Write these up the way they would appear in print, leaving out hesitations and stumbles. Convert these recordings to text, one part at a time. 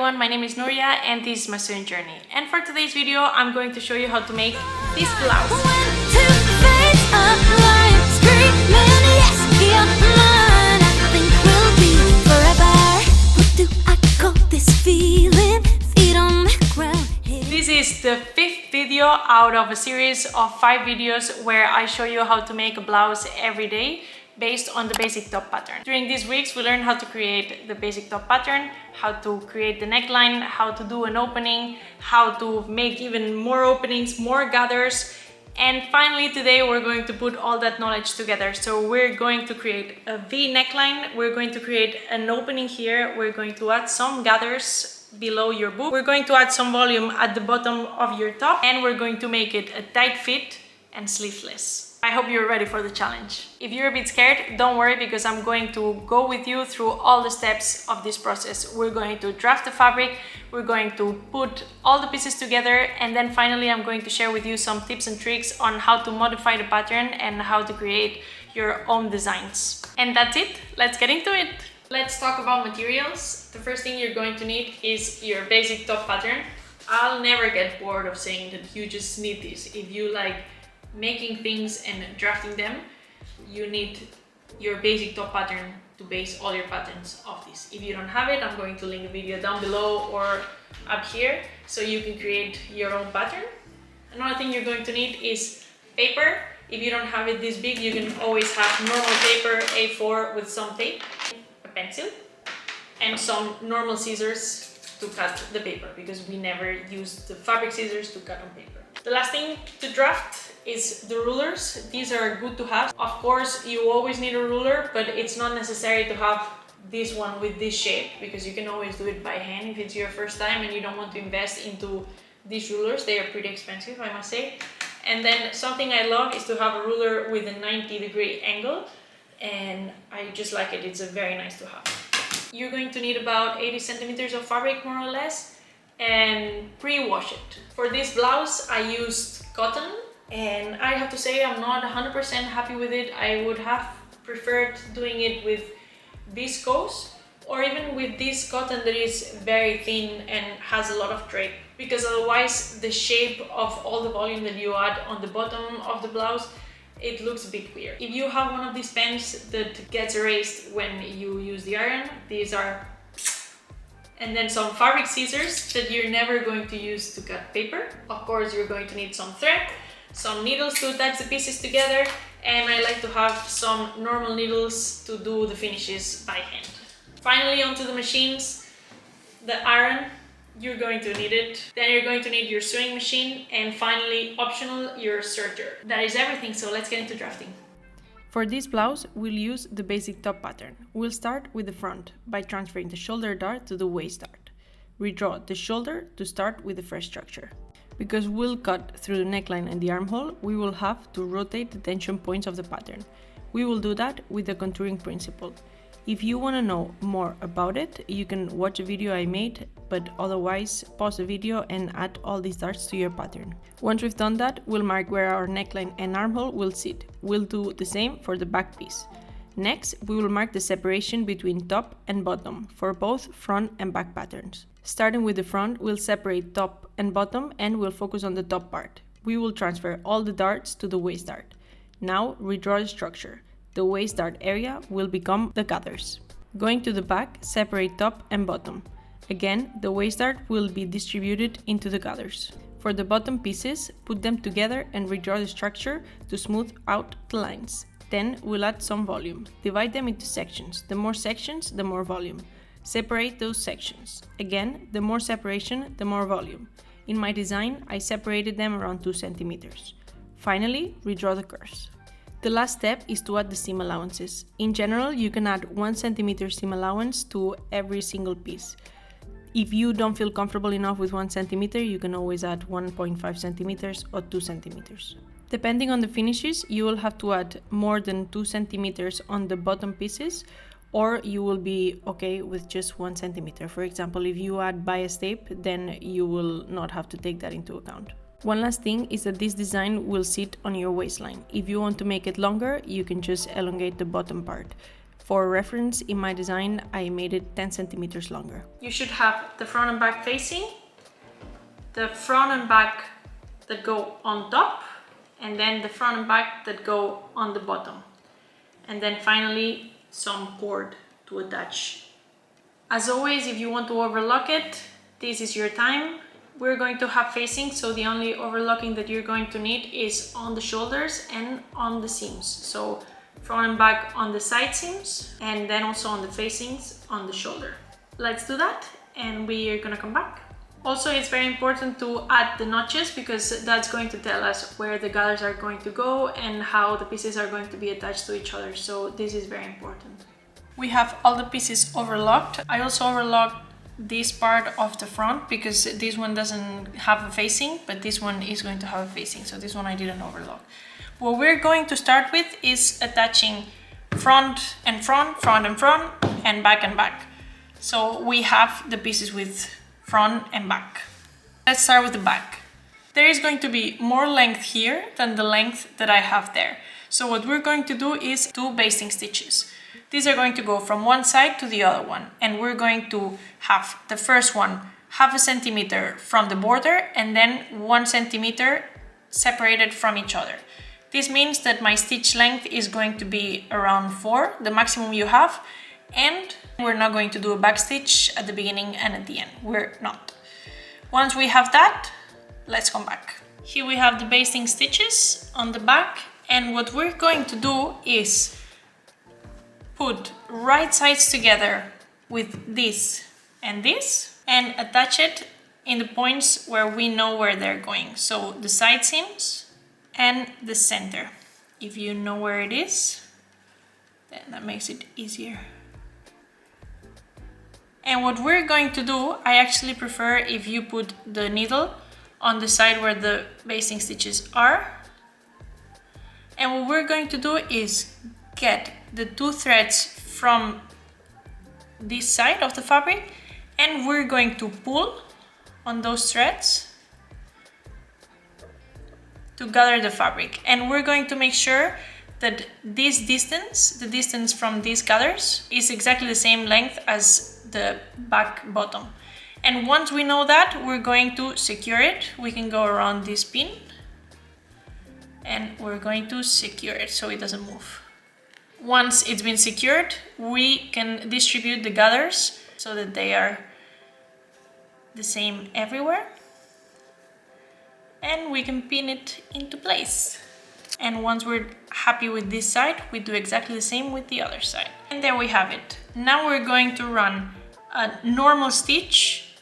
everyone, my name is Nuria and this is my sewing journey. And for today's video, I'm going to show you how to make this blouse. This is the 5th video out of a series of 5 videos where I show you how to make a blouse every day based on the basic top pattern. During these weeks, we learn how to create the basic top pattern, how to create the neckline, how to do an opening, how to make even more openings, more gathers, and finally today we're going to put all that knowledge together. So we're going to create a V neckline, we're going to create an opening here, we're going to add some gathers below your boob, we're going to add some volume at the bottom of your top, and we're going to make it a tight fit and sleeveless. I hope you're ready for the challenge. If you're a bit scared, don't worry, because I'm going to go with you through all the steps of this process. We're going to draft the fabric, we're going to put all the pieces together, and then finally I'm going to share with you some tips and tricks on how to modify the pattern and how to create your own designs. And that's it, let's get into it. Let's talk about materials. The first thing you're going to need is your basic top pattern. I'll never get bored of saying that you just need this. If you like making things and drafting them, you need your basic top pattern to base all your patterns off this. If you don't have it, I'm going to link a video down below or up here so you can create your own pattern. Another thing you're going to need is paper. If you don't have it this big, you can always have normal paper A4 with some tape, a pencil, and some normal scissors to cut the paper, because we never use the fabric scissors to cut on paper. The last thing to draft is the rulers. These are good to have. Of course, you always need a ruler, but it's not necessary to have this one with this shape, because you can always do it by hand if it's your first time and you don't want to invest into these rulers. They are pretty expensive, I must say. And then something I love is to have a ruler with a 90-degree angle, and I just like it. It's a very nice to have. You're going to need about 80 centimeters of fabric, more or less, and pre-wash it. For this blouse, I used cotton, and I have to say I'm not 100% happy with it. I would have preferred doing it with viscose, or even with this cotton that is very thin and has a lot of drape, because otherwise the shape of all the volume that you add on the bottom of the blouse, it looks a bit weird. If you have one of these pens that gets erased when you use the iron, these are... And then some fabric scissors that you're never going to use to cut paper. Of course, you're going to need some thread, some needles to attach the pieces together, and I like to have some normal needles to do the finishes by hand. Finally, onto the machines. The iron, you're going to need it. Then you're going to need your sewing machine, and finally, optional, your serger. That is everything, so let's get into drafting. For this blouse, we'll use the basic top pattern. We'll start with the front by transferring the shoulder dart to the waist dart. Redraw the shoulder to start with the fresh structure. Because we'll cut through the neckline and the armhole, we will have to rotate the tension points of the pattern. We will do that with the contouring principle. If you want to know more about it, you can watch a video I made, but otherwise pause the video and add all these darts to your pattern. Once we've done that, we'll mark where our neckline and armhole will sit. We'll do the same for the back piece. Next, we will mark the separation between top and bottom for both front and back patterns. Starting with the front, we'll separate top and bottom, and we'll focus on the top part. We will transfer all the darts to the waist dart. Now, redraw the structure. The waist dart area will become the gathers. Going to the back, separate top and bottom. Again, the waist dart will be distributed into the gathers. For the bottom pieces, put them together and redraw the structure to smooth out the lines. Then we'll add some volume. Divide them into sections. The more sections, the more volume. Separate those sections. Again, the more separation, the more volume. In my design, I separated them around 2 centimeters. Finally, redraw the curves. The last step is to add the seam allowances. In general, you can add 1 centimeter seam allowance to every single piece. If you don't feel comfortable enough with 1 centimeter, you can always add 1.5 centimeters or 2 centimeters. Depending on the finishes, you will have to add more than 2 centimeters on the bottom pieces, or you will be okay with just 1 centimeter. For example, if you add bias tape, then you will not have to take that into account. One last thing is that this design will sit on your waistline. If you want to make it longer, you can just elongate the bottom part. For reference, in my design, I made it 10 centimeters longer. You should have the front and back facing, the front and back that go on top, and then the front and back that go on the bottom. And then finally, some cord to attach. As always, if you want to overlock it, this is your time. We're going to have facing, so the only overlocking that you're going to need is on the shoulders and on the seams. So front and back on the side seams, and then also on the facings on the shoulder. Let's do that, and we are gonna come back. Also, it's very important to add the notches because that's going to tell us where the gathers are going to go and how the pieces are going to be attached to each other. So this is very important. We have all the pieces overlocked. I also overlocked this part of the front because this one doesn't have a facing, but this one is going to have a facing. So this one I didn't overlock. What we're going to start with is attaching front and front, front and front, and back and back. So we have the pieces with front and back. Let's start with the back. There is going to be more length here than the length that I have there. So what we're going to do is 2 basting stitches. These are going to go from one side to the other one, and we're going to have the first one 0.5 centimeter from the border and then 1 centimeter separated from each other. This means that my stitch length is going to be around 4, the maximum you have, and we're not going to do a back stitch at the beginning and at the end. We're not. Once we have that, let's come back. Here we have the basting stitches on the back, and what we're going to do is put right sides together with this and attach it in the points where we know where they're going. So the side seams and the center. If you know where it is, then that makes it easier. And what we're going to do, I actually prefer if you put the needle on the side where the basting stitches are. And what we're going to do is get the 2 threads from this side of the fabric, and we're going to pull on those threads to gather the fabric. And we're going to make sure that this distance, the distance from these gathers, is exactly the same length as the back bottom. And once we know that, we're going to secure it. We can go around this pin and we're going to secure it so it doesn't move. Once it's been secured, we can distribute the gathers so that they are the same everywhere, and we can pin it into place. And once we're happy with this side, we do exactly the same with the other side. And there we have it. Now we're going to run a normal stitch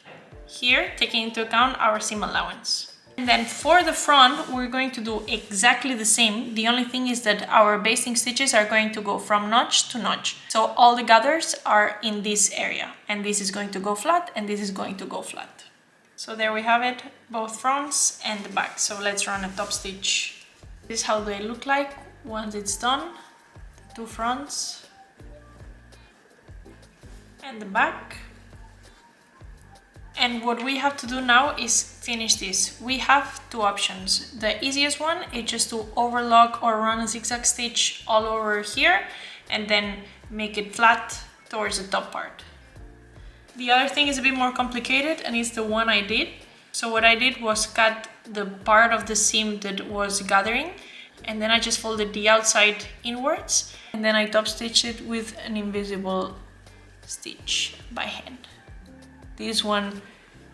here, taking into account our seam allowance. And then for the front, we're going to do exactly the same. The only thing is that our basting stitches are going to go from notch to notch. So all the gathers are in this area, and this is going to go flat and this is going to go flat. So there we have it, both fronts and the back. So let's run a top stitch. This is how they look like once it's done. The 2 fronts and the back. And what we have to do now is finish this. We have 2 options. The easiest one is just to overlock or run a zigzag stitch all over here and then make it flat towards the top part. The other thing is a bit more complicated, and it's the one I did. So what I did was cut the part of the seam that was gathering, and then I just folded the outside inwards, and then I top stitched it with an invisible stitch by hand. This one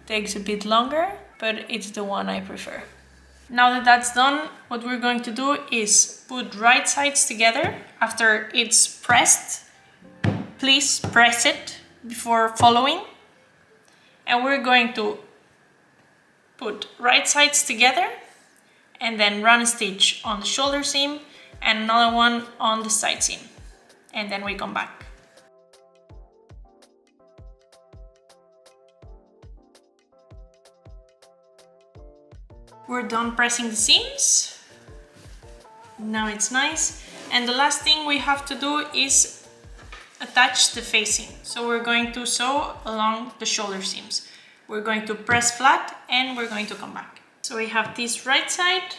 takes a bit longer, but it's the one I prefer. Now that that's done, what we're going to do is put right sides together. After it's pressed, please press it before following. And we're going to put right sides together and then run a stitch on the shoulder seam and another one on the side seam. And then we come back. We're done pressing the seams. Now it's nice. And the last thing we have to do is attach the facing. So we're going to sew along the shoulder seams. We're going to press flat and we're going to come back. So we have this right side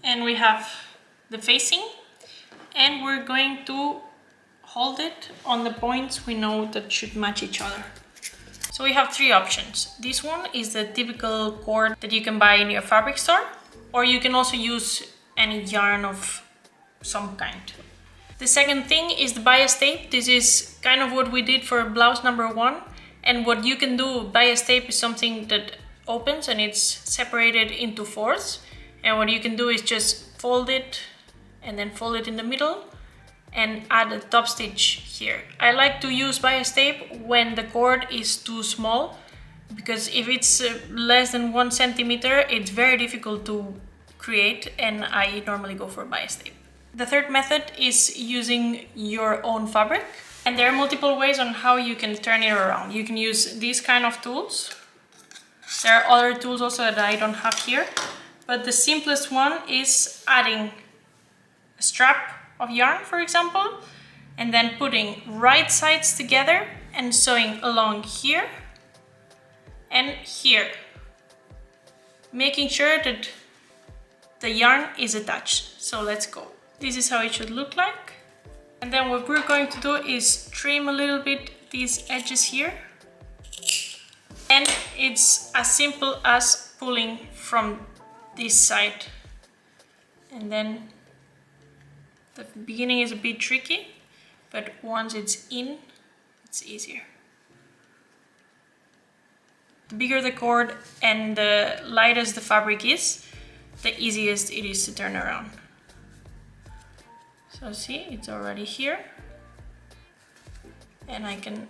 and we have the facing, and we're going to hold it on the points we know that should match each other. So we have three options. This one is the typical cord that you can buy in your fabric store, or you can also use any yarn of some kind. The second thing is the bias tape. This is kind of what we did for blouse number 1. And what you can do, bias tape is something that opens and it's separated into fourths. And what you can do is just fold it and then fold it in the middle and add a top stitch here. I like to use bias tape when the cord is too small, because if it's less than 1 centimeter, it's very difficult to create, and I normally go for bias tape. The third method is using your own fabric, and there are multiple ways on how you can turn it around. You can use these kind of tools. There are other tools also that I don't have here, but the simplest one is adding a strap of yarn, for example, and then putting right sides together and sewing along here and here, making sure that the yarn is attached. So let's go. This is how it should look like. And then what we're going to do is trim a little bit these edges here. And it's as simple as pulling from this side. And then the beginning is a bit tricky, but once it's in, it's easier. The bigger the cord and the lightest the fabric is, the easiest it is to turn around. So see, it's already here. And I can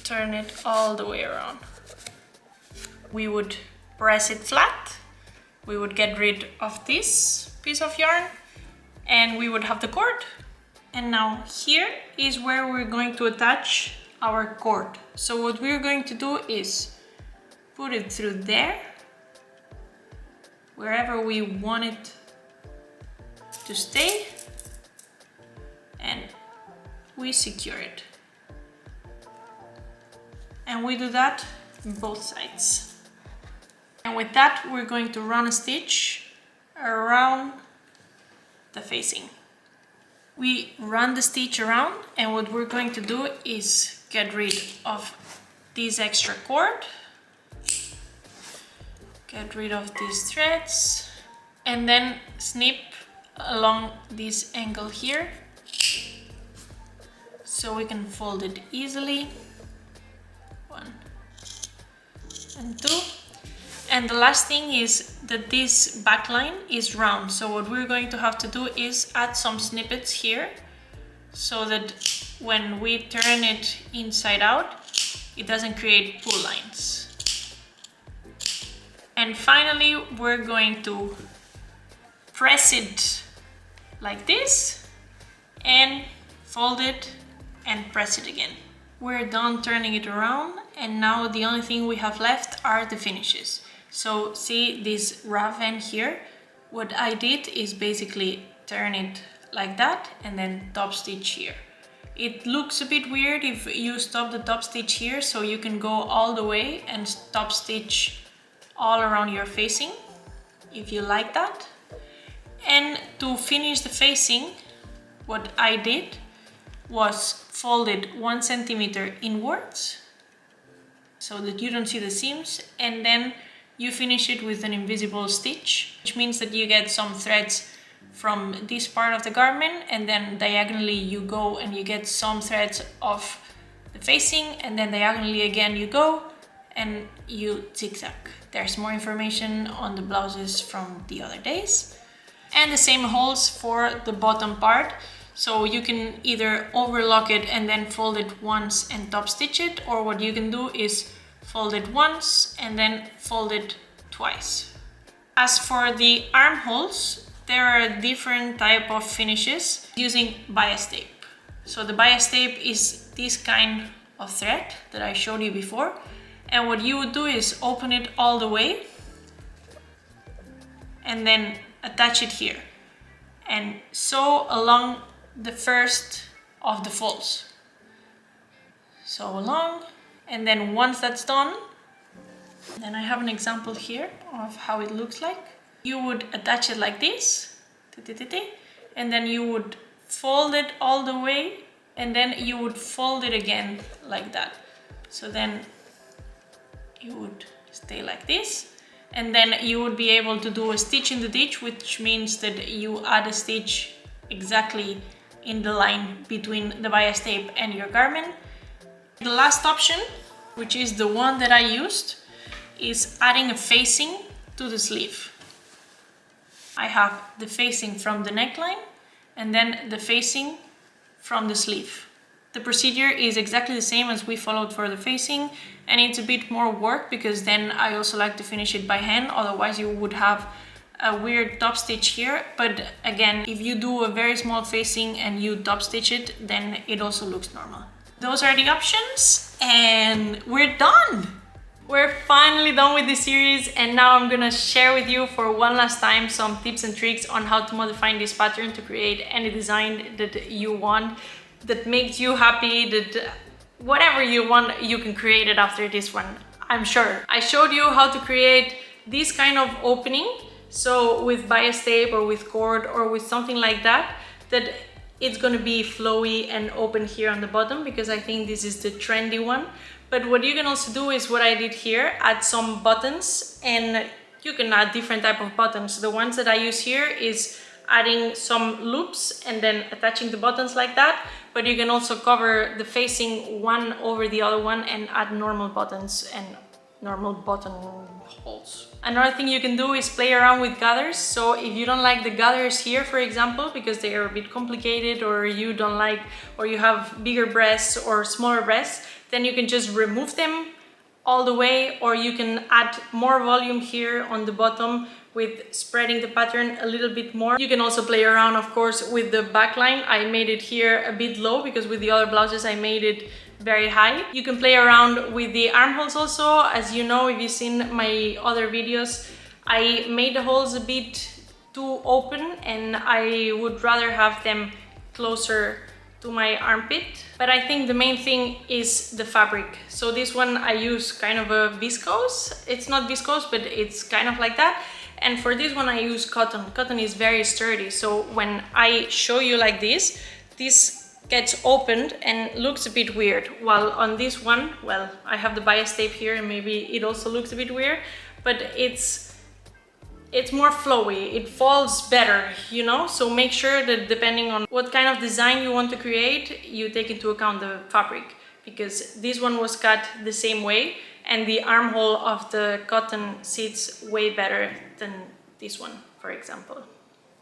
turn it all the way around. We would press it flat. We would get rid of this piece of yarn, and we would have the cord. And now here is where we're going to attach our cord. So what we're going to do is put it through there, wherever we want it to stay, and we secure it. And we do that on both sides. And with that, we're going to run a stitch around the facing. We run the stitch around, and what we're going to do is get rid of this extra cord, get rid of these threads, and then snip along this angle here so we can fold it easily. 1 and 2. And the last thing is that this back line is round, so what we're going to have to do is add some snippets here so that when we turn it inside out, it doesn't create pull lines. And finally, we're going to press it like this and fold it and press it again. We're done turning it around, and now the only thing we have left are the finishes. So see this rough end here? What I did is basically turn it like that and then top stitch here. It looks a bit weird if you stop the top stitch here, so you can go all the way and top stitch all around your facing if you like that. And to finish the facing, what I did was fold it 1 centimeter inwards so that you don't see the seams, and then you finish it with an invisible stitch, which means that you get some threads from this part of the garment, and then diagonally you go and you get some threads of the facing, and then diagonally again you go and you zigzag. There's more information on the blouses from the other days. And the same holds for the bottom part. So you can either overlock it and then fold it once and top stitch it, or what you can do is fold it once and then fold it twice. As for the armholes, there are different type of finishes using bias tape. So the bias tape is this kind of thread that I showed you before, and what you would do is open it all the way and then attach it here and sew along the first of the folds. Sew along, and then once that's done, then I have an example here of how it looks like. You would attach it like this, and then you would fold it all the way and then you would fold it again like that. So then it would stay like this, and then you would be able to do a stitch in the ditch, which means that you add a stitch exactly in the line between the bias tape and your garment. The last option, which is the one that I used, is adding a facing to the sleeve. I have the facing from the neckline and then the facing from the sleeve. The procedure is exactly the same as we followed for the facing, and it's a bit more work because then I also like to finish it by hand, otherwise you would have a weird top stitch here. But again, if you do a very small facing and you top stitch it, then it also looks normal. Those are the options and we're done! We're finally done with this series, and now I'm gonna share with you for one last time some tips and tricks on how to modify this pattern to create any design that you want, that makes you happy, that whatever you want, you can create it after this one, I'm sure. I showed you how to create this kind of opening, so with bias tape or with cord or with something like that, that it's gonna be flowy and open here on the bottom, because I think this is the trendy one. But what you can also do is what I did here, add some buttons, and you can add different type of buttons. The ones that I use here is adding some loops and then attaching the buttons like that, but you can also cover the facing one over the other one and add normal buttons and normal button holes. Another thing you can do is play around with gathers. So if you don't like the gathers here, for example, because they are a bit complicated, or you don't like, or you have bigger breasts or smaller breasts, then you can just remove them all the way, or you can add more volume here on the bottom with spreading the pattern a little bit more. You can also play around, of course, with the backline. I made it here a bit low because with the other blouses I made it very high. You can play around with the armholes also. As you know, if you've seen my other videos, I made the holes a bit too open and I would rather have them closer to my armpit. But I think the main thing is the fabric. So this one I use kind of a viscose. It's not viscose, but it's kind of like that. And for this one I use cotton. Cotton is very sturdy, so when I show you like this gets opened and looks a bit weird. While on this one, well, I have the bias tape here and maybe it also looks a bit weird, but it's more flowy, it falls better, you know? So make sure that depending on what kind of design you want to create, you take into account the fabric, because this one was cut the same way and the armhole of the cotton sits way better than this one, for example.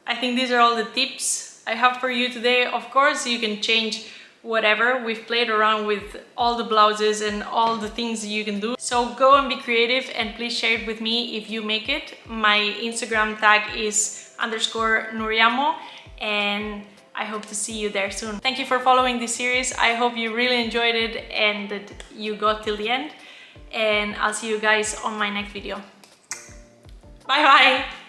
I think these are all the tips I have for you today. Of course, you can change whatever. We've played around with all the blouses and all the things you can do. So go and be creative, and please share it with me if you make it. My Instagram tag is _Nuriamo, and I hope to see you there soon. Thank you for following this series. I hope you really enjoyed it and that you got till the end. And I'll see you guys on my next video. Bye bye!